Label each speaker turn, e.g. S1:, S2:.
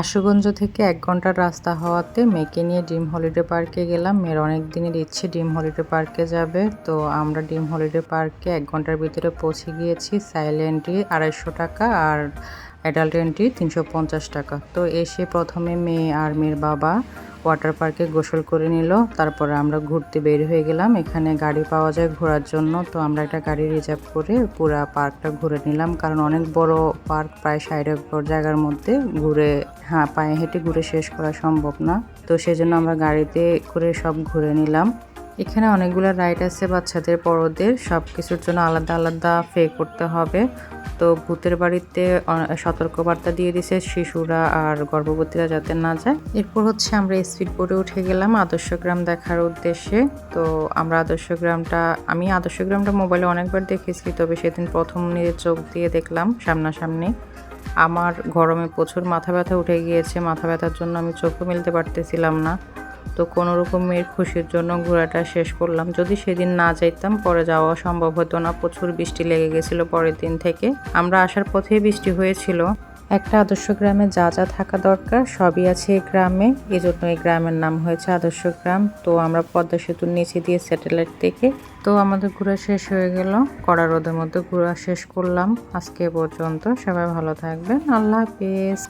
S1: আশুগঞ্জ থেকে ১ ঘন্টার রাস্তা হওয়াতে মেয়েকে নিয়ে ড্রিম হলিডে পার্কে গেলাম। মেয়ের অনেক দিনের ইচ্ছে ড্রিম হলিডে পার্কে যাবে। তো আমরা ড্রিম হলিডে পার্কে ১ ঘন্টার ভিতরে পৌঁছে গিয়েছি। চাইল্ড এন্ট্রি ২৫০ টাকা আর অ্যাডাল্ট এন্ট্রি ৩৫০ টাকা। তো এসে প্রথমে মেয়ে আর মেয়ের বাবা ওয়াটার পার্কে গোসল করে নিল। তারপরে আমরা ঘুরতে বের হয়ে গেলাম। এখানে গাড়ি পাওয়া যায় ঘোরার জন্য। তো আমরা একটা গাড়ি রিজার্ভ করে পুরা পার্কটা ঘুরে নিলাম, কারণ অনেক বড় পার্ক, প্রায় ৬০ একর জায়গার মধ্যে ঘুরে পায়ে হেঁটে ঘুরে শেষ করা সম্ভব না। তো সেজন্য আমরা গাড়িতে করে সব ঘুরে নিলাম। এখানে অনেকগুলো রাইড আছে বাচ্চাদের, বড়দের, সব কিছুর জন্য আলাদা আলাদা পে করতে হবে। তো ভূতের বাড়িতে সতর্কবার্তা দিয়ে দিছে শিশুরা আর গর্ভবতীরা যাতে না যায়। এরপর হচ্ছে আমরা স্পিড বোটে উঠে গেলাম আদর্শ গ্রাম দেখার উদ্দেশ্যে। তো আমরা আমি আদর্শ গ্রামটা মোবাইলে অনেকবার দেখেছি, তবে সেদিন প্রথম নিজের চোখ দিয়ে দেখলাম সামনাসামনি। আমার গরমে প্রচুর মাথা ব্যথা উঠে গিয়েছে। মাথা ব্যথার জন্য আমি চোখও মেলতে পারতেছিলাম না। তো কোনো রকমের খুশির জন্য ঘোরাটা শেষ করলাম। যদি সেদিন না যাইতাম পরে যাওয়া সম্ভব হতো না, প্রচুর বৃষ্টি লেগে গেছিলো পরের দিন থেকে। আমরা আসার পথেই বৃষ্টি হয়েছিল। একটা আদর্শ গ্রামে যা যা থাকা দরকার সবই আছে এই গ্রামে, এজন্য এই গ্রামের নাম হয়েছে আদর্শ গ্রাম। তো আমরা পদ্মা সেতুর নিচে দিয়ে স্যাটেলাইট দেখে তো আমাদের ঘোরা শেষ হয়ে গেল। কড়া রোদের মধ্যে ঘোরা শেষ করলাম। আজকে পর্যন্ত সবাই ভালো থাকবেন। আল্লাহ হাফেজ।